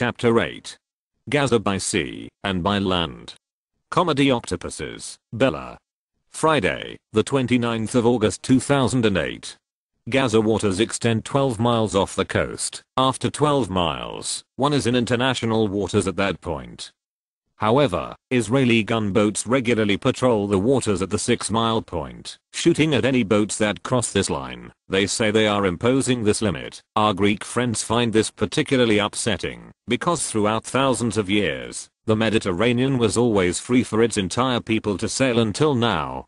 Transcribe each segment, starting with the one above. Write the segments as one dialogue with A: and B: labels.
A: Chapter 8. Gaza by Sea and by Land. Comedy Octopuses, Bella. Friday, the 29th of August 2008. Gaza waters extend 12 miles off the coast. After 12 miles, one is in international waters at that point. However, Israeli gunboats regularly patrol the waters at the 6-mile point, shooting at any boats that cross this line. They say they are imposing this limit. Our Greek friends find this particularly upsetting, because throughout thousands of years, the Mediterranean was always free for its entire people to sail until now.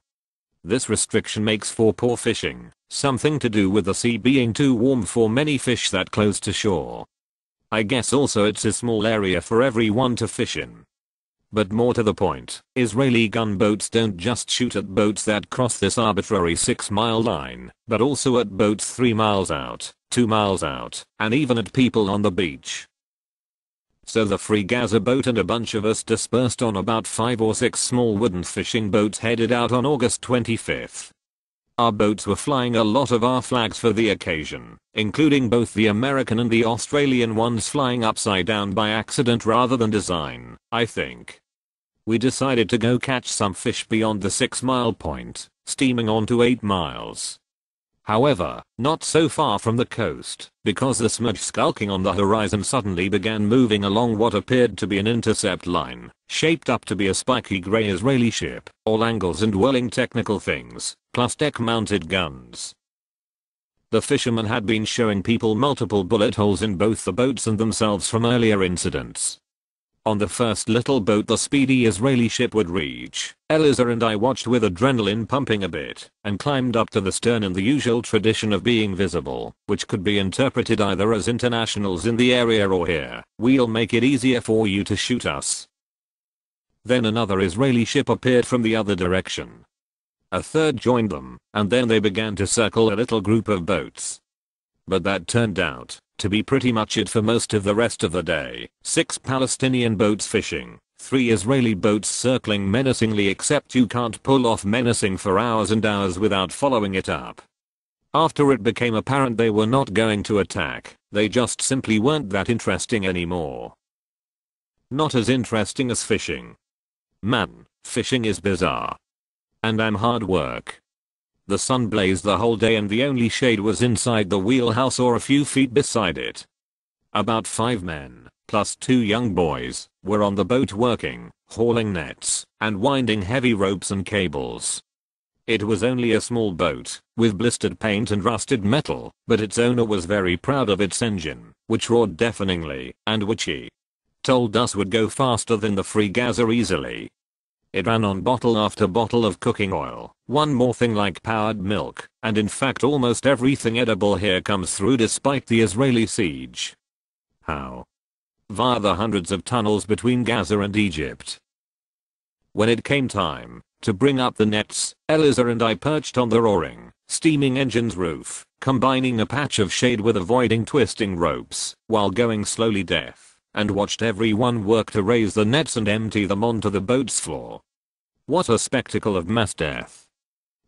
A: This restriction makes for poor fishing, something to do with the sea being too warm for many fish that close to shore. I guess also it's a small area for everyone to fish in. But more to the point, Israeli gunboats don't just shoot at boats that cross this arbitrary 6-mile line, but also at boats 3 miles out, 2 miles out, and even at people on the beach. So the Free Gaza boat and a bunch of us dispersed on about 5 or 6 small wooden fishing boats headed out on August 25th. Our boats were flying a lot of our flags for the occasion, including both the American and the Australian ones flying upside down by accident rather than design, I think. We decided to go catch some fish beyond the 6-mile point, steaming on to 8 miles. However, not so far from the coast, because the smudge skulking on the horizon suddenly began moving along what appeared to be an intercept line, shaped up to be a spiky grey Israeli ship, all angles and whirling technical things, plus deck-mounted guns. The fishermen had been showing people multiple bullet holes in both the boats and themselves from earlier incidents. On the first little boat the speedy Israeli ship would reach, Eliza and I watched with adrenaline pumping a bit, and climbed up to the stern in the usual tradition of being visible, which could be interpreted either as internationals in the area or here, we'll make it easier for you to shoot us. Then another Israeli ship appeared from the other direction. A third joined them, and then they began to circle a little group of boats. But that turned out to be pretty much it for most of the rest of the day. 6 Palestinian boats fishing, 3 Israeli boats circling menacingly, except you can't pull off menacing for hours and hours without following it up. After it became apparent they were not going to attack, they just simply weren't that interesting anymore. Not as interesting as fishing. Man, fishing is bizarre. And hard work. The sun blazed the whole day and the only shade was inside the wheelhouse or a few feet beside it. About 5 men, plus 2 young boys, were on the boat working, hauling nets, and winding heavy ropes and cables. It was only a small boat, with blistered paint and rusted metal, but its owner was very proud of its engine, which roared deafeningly, and which he told us would go faster than the Free Gaza easily. It ran on bottle after bottle of cooking oil, one more thing like powdered milk, and in fact almost everything edible here comes through despite the Israeli siege. How? Via the hundreds of tunnels between Gaza and Egypt. When it came time to bring up the nets, Eliza and I perched on the roaring, steaming engine's roof, combining a patch of shade with avoiding twisting ropes, while going slowly deaf, and watched everyone work to raise the nets and empty them onto the boat's floor. What a spectacle of mass death.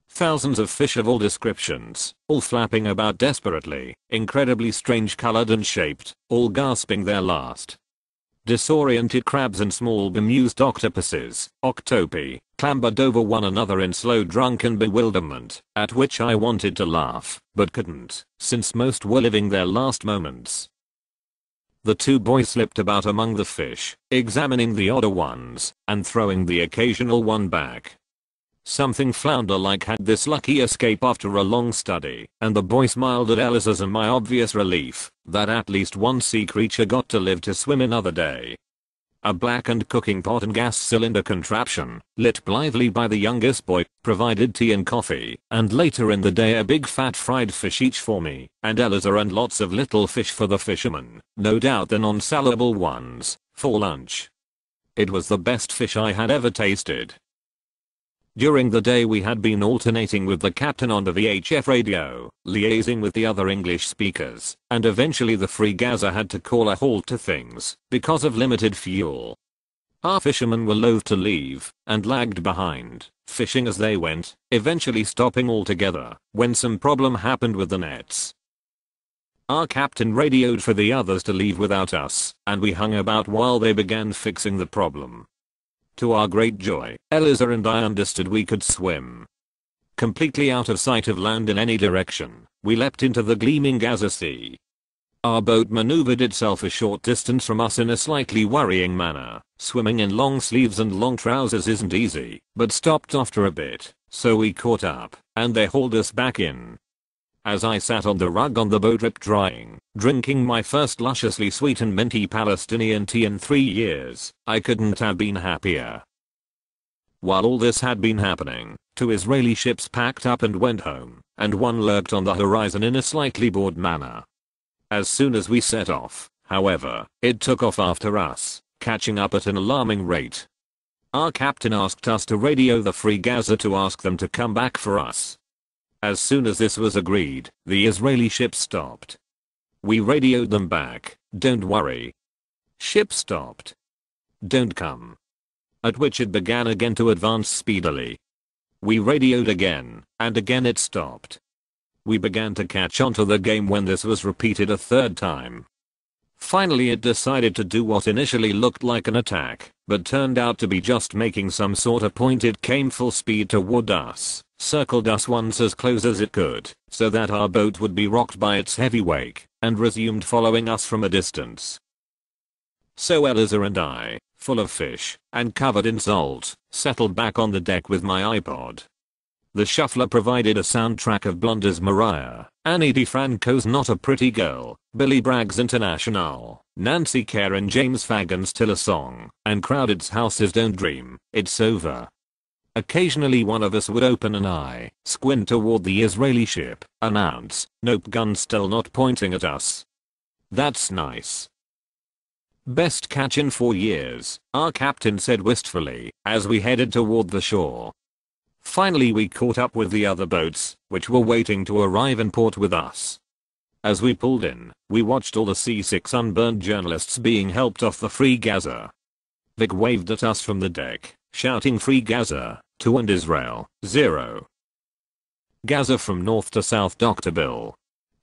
A: Thousands of fish of all descriptions, all flapping about desperately, incredibly strange colored and shaped, all gasping their last. Disoriented crabs and small bemused octopuses, octopi, clambered over one another in slow drunken bewilderment, at which I wanted to laugh, but couldn't, since most were living their last moments. The 2 boys slipped about among the fish, examining the odder ones, and throwing the occasional one back. Something flounder-like had this lucky escape after a long study, and the boy smiled at Eliza's and my obvious relief, that at least one sea creature got to live to swim another day. A blackened cooking pot and gas cylinder contraption, lit blithely by the youngest boy, provided tea and coffee, and later in the day a big fat fried fish each for me, and Eliza, and lots of little fish for the fishermen, no doubt the non-salable ones, for lunch. It was the best fish I had ever tasted. During the day we had been alternating with the captain on the VHF radio, liaising with the other English speakers, and eventually the Free Gaza had to call a halt to things, because of limited fuel. Our fishermen were loath to leave, and lagged behind, fishing as they went, eventually stopping altogether, when some problem happened with the nets. Our captain radioed for the others to leave without us, and we hung about while they began fixing the problem. To our great joy, Eliza and I understood we could swim. Completely out of sight of land in any direction, we leapt into the gleaming Gaza Sea. Our boat maneuvered itself a short distance from us in a slightly worrying manner. Swimming in long sleeves and long trousers isn't easy, but stopped after a bit, so we caught up, and they hauled us back in. As I sat on the rug on the boat drip drying, drinking my first lusciously sweet and minty Palestinian tea in 3 years, I couldn't have been happier. While all this had been happening, 2 Israeli ships packed up and went home, and 1 lurked on the horizon in a slightly bored manner. As soon as we set off, however, it took off after us, catching up at an alarming rate. Our captain asked us to radio the Free Gaza to ask them to come back for us. As soon as this was agreed, the Israeli ship stopped. We radioed them back, "Don't worry." Ship stopped. "Don't come." At which it began again to advance speedily. We radioed again, and again it stopped. We began to catch on to the game when this was repeated a 3rd time. Finally it decided to do what initially looked like an attack, but turned out to be just making some sort of point. It came full speed toward us, circled us once as close as it could, so that our boat would be rocked by its heavy wake, and resumed following us from a distance. So Eliza and I, full of fish, and covered in salt, settled back on the deck with my iPod. The shuffler provided a soundtrack of Blonder's Mariah, Annie DiFranco's Not a Pretty Girl, Billy Bragg's International, Nancy Kerr and James Fagan's Still a Song, and Crowded's House's Don't Dream, It's Over. Occasionally one of us would open an eye, squint toward the Israeli ship, announce, "Nope, gun still not pointing at us." "That's nice." "Best catch in 4 years," our captain said wistfully, as we headed toward the shore. Finally we caught up with the other boats, which were waiting to arrive in port with us. As we pulled in, we watched all the seasick sunburned journalists being helped off the Free Gaza. Vic waved at us from the deck, shouting "Free Gaza, 2 and Israel, 0. Gaza from north to south." Dr. Bill.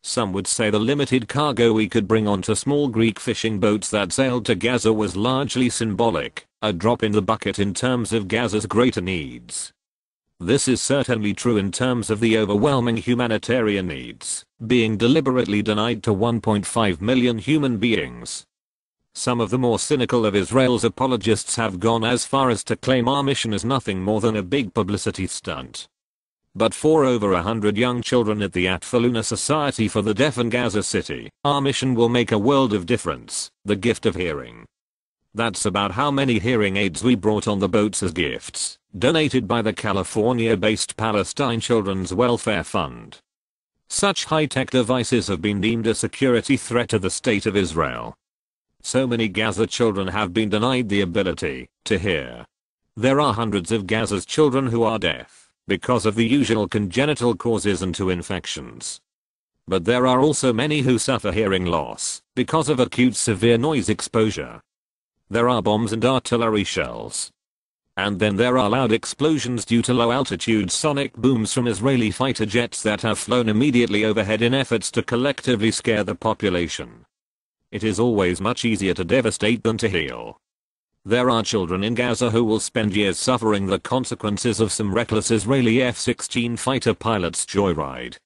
A: Some would say the limited cargo we could bring onto small Greek fishing boats that sailed to Gaza was largely symbolic, a drop in the bucket in terms of Gaza's greater needs. This is certainly true in terms of the overwhelming humanitarian needs being deliberately denied to 1.5 million human beings. Some of the more cynical of Israel's apologists have gone as far as to claim our mission is nothing more than a big publicity stunt. But for over 100 young children at the Atfaluna Society for the Deaf in Gaza City, our mission will make a world of difference, the gift of hearing. That's about how many hearing aids we brought on the boats as gifts, donated by the California-based Palestine Children's Welfare Fund. Such high-tech devices have been deemed a security threat to the state of Israel. So many Gaza children have been denied the ability to hear. There are hundreds of Gaza's children who are deaf because of the usual congenital causes and 2 infections. But there are also many who suffer hearing loss because of acute severe noise exposure. There are bombs and artillery shells. And then there are loud explosions due to low-altitude sonic booms from Israeli fighter jets that have flown immediately overhead in efforts to collectively scare the population. It is always much easier to devastate than to heal. There are children in Gaza who will spend years suffering the consequences of some reckless Israeli F-16 fighter pilot's joyride.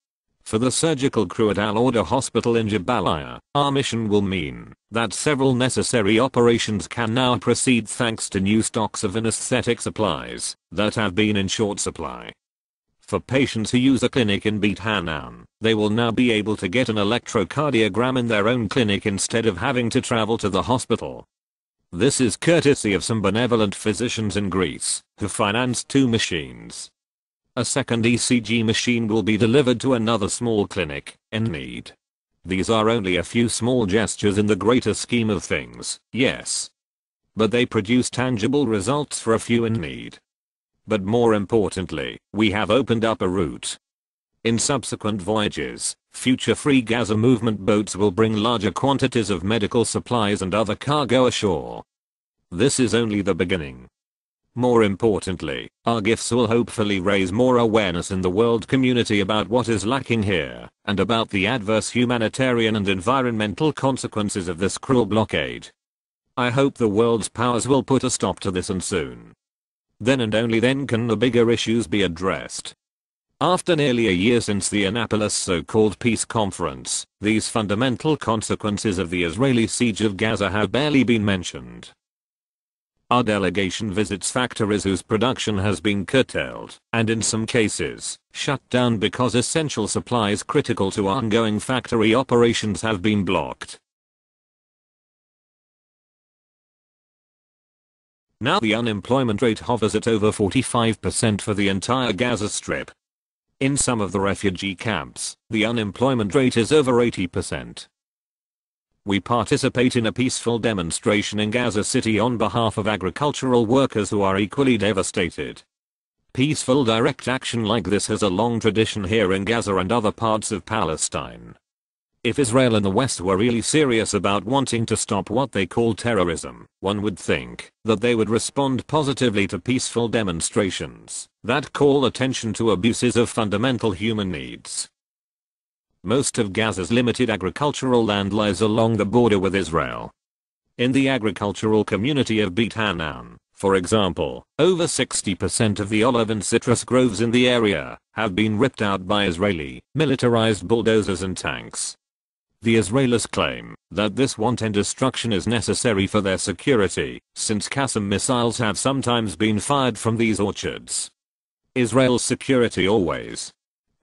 A: For the surgical crew at Al-Orda Hospital in Jabalia, our mission will mean that several necessary operations can now proceed thanks to new stocks of anesthetic supplies that have been in short supply. For patients who use a clinic in Beit Hanan, they will now be able to get an electrocardiogram in their own clinic instead of having to travel to the hospital. This is courtesy of some benevolent physicians in Greece who financed 2 machines. A second ECG machine will be delivered to another small clinic in need. These are only a few small gestures in the greater scheme of things, yes. But they produce tangible results for a few in need. But more importantly, we have opened up a route. In subsequent voyages, future Free Gaza movement boats will bring larger quantities of medical supplies and other cargo ashore. This is only the beginning. More importantly, our gifts will hopefully raise more awareness in the world community about what is lacking here, and about the adverse humanitarian and environmental consequences of this cruel blockade. I hope the world's powers will put a stop to this, and soon. Then and only then can the bigger issues be addressed. After nearly a year since the Annapolis so-called peace conference, these fundamental consequences of the Israeli siege of Gaza have barely been mentioned. Our delegation visits factories whose production has been curtailed, and in some cases, shut down because essential supplies critical to ongoing factory operations have been blocked. Now the unemployment rate hovers at over 45% for the entire Gaza Strip. In some of the refugee camps, the unemployment rate is over 80%. We participate in a peaceful demonstration in Gaza City on behalf of agricultural workers who are equally devastated. Peaceful direct action like this has a long tradition here in Gaza and other parts of Palestine. If Israel and the West were really serious about wanting to stop what they call terrorism, one would think that they would respond positively to peaceful demonstrations that call attention to abuses of fundamental human needs. Most of Gaza's limited agricultural land lies along the border with Israel. In the agricultural community of Beit Hanan, for example, over 60% of the olive and citrus groves in the area have been ripped out by Israeli militarized bulldozers and tanks. The Israelis claim that this wanton destruction is necessary for their security, since Qassam missiles have sometimes been fired from these orchards. Israel's security always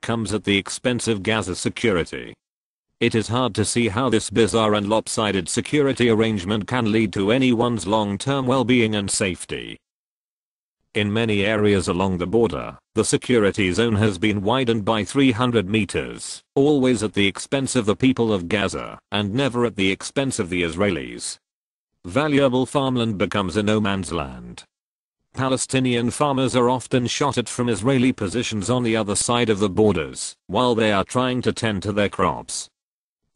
A: comes at the expense of Gaza's security. It is hard to see how this bizarre and lopsided security arrangement can lead to anyone's long-term well-being and safety. In many areas along the border, the security zone has been widened by 300 meters, always at the expense of the people of Gaza, and never at the expense of the Israelis. Valuable farmland becomes a no man's land. Palestinian farmers are often shot at from Israeli positions on the other side of the borders, while they are trying to tend to their crops.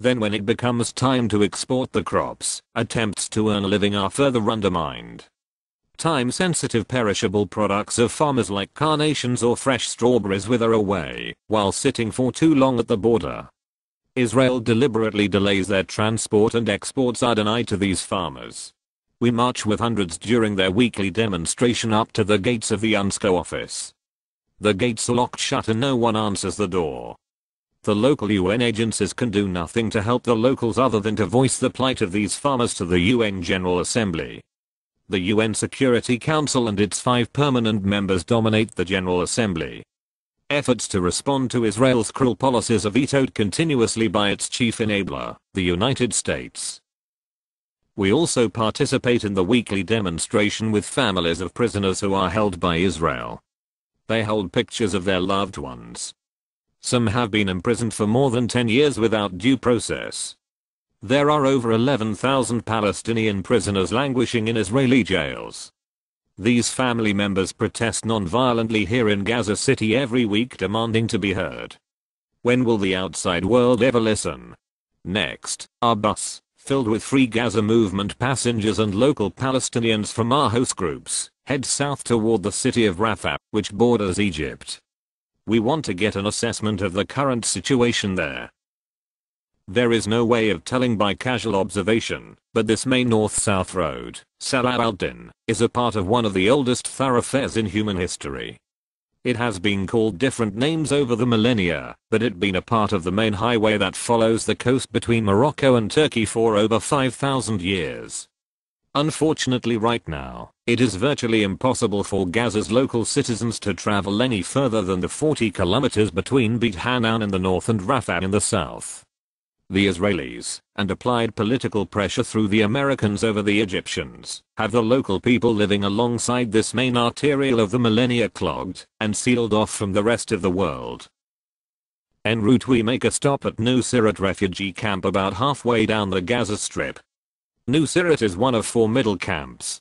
A: Then when it becomes time to export the crops, attempts to earn a living are further undermined. Time-sensitive perishable products of farmers like carnations or fresh strawberries wither away while sitting for too long at the border. Israel deliberately delays their transport and exports are denied to these farmers. We march with hundreds during their weekly demonstration up to the gates of the UNSCO office. The gates are locked shut and no one answers the door. The local UN agencies can do nothing to help the locals other than to voice the plight of these farmers to the UN General Assembly. The UN Security Council and its 5 permanent members dominate the General Assembly. Efforts to respond to Israel's cruel policies are vetoed continuously by its chief enabler, the United States. We also participate in the weekly demonstration with families of prisoners who are held by Israel. They hold pictures of their loved ones. Some have been imprisoned for more than 10 years without due process. There are over 11,000 Palestinian prisoners languishing in Israeli jails. These family members protest non-violently here in Gaza City every week demanding to be heard. When will the outside world ever listen? Next, our bus, filled with Free Gaza Movement passengers and local Palestinians from our host groups, heads south toward the city of Rafah, which borders Egypt. We want to get an assessment of the current situation there. There is no way of telling by casual observation, but this main north-south road, Salah al-Din, is a part of one of the oldest thoroughfares in human history. It has been called different names over the millennia, but it been a part of the main highway that follows the coast between Morocco and Turkey for over 5,000 years. Unfortunately right now, it is virtually impossible for Gaza's local citizens to travel any further than the 40 kilometers between Beit Hanan in the north and Rafah in the south. The Israelis, and applied political pressure through the Americans over the Egyptians, have the local people living alongside this main arterial of the millennia clogged and sealed off from the rest of the world. En route we make a stop at Nuseirat refugee camp about halfway down the Gaza Strip. Nuseirat is one of 4 middle camps.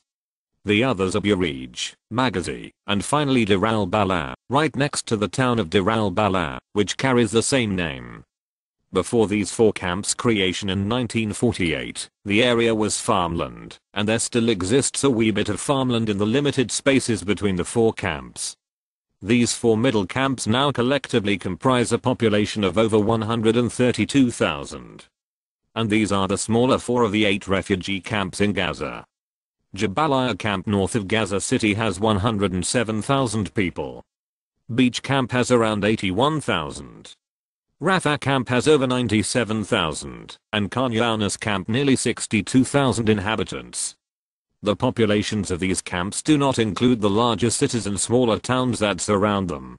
A: The others are Burij, Maghazi, and finally Deir al-Balah, right next to the town of Deir al-Balah, which carries the same name. Before these 4 camps' creation in 1948, the area was farmland, and there still exists a wee bit of farmland in the limited spaces between the 4 camps. These 4 middle camps now collectively comprise a population of over 132,000. And these are the smaller 4 of the 8 refugee camps in Gaza. Jabalia camp north of Gaza City has 107,000 people. Beach camp has around 81,000. Rafah camp has over 97,000, and Khan Younis camp nearly 62,000 inhabitants. The populations of these camps do not include the larger cities and smaller towns that surround them.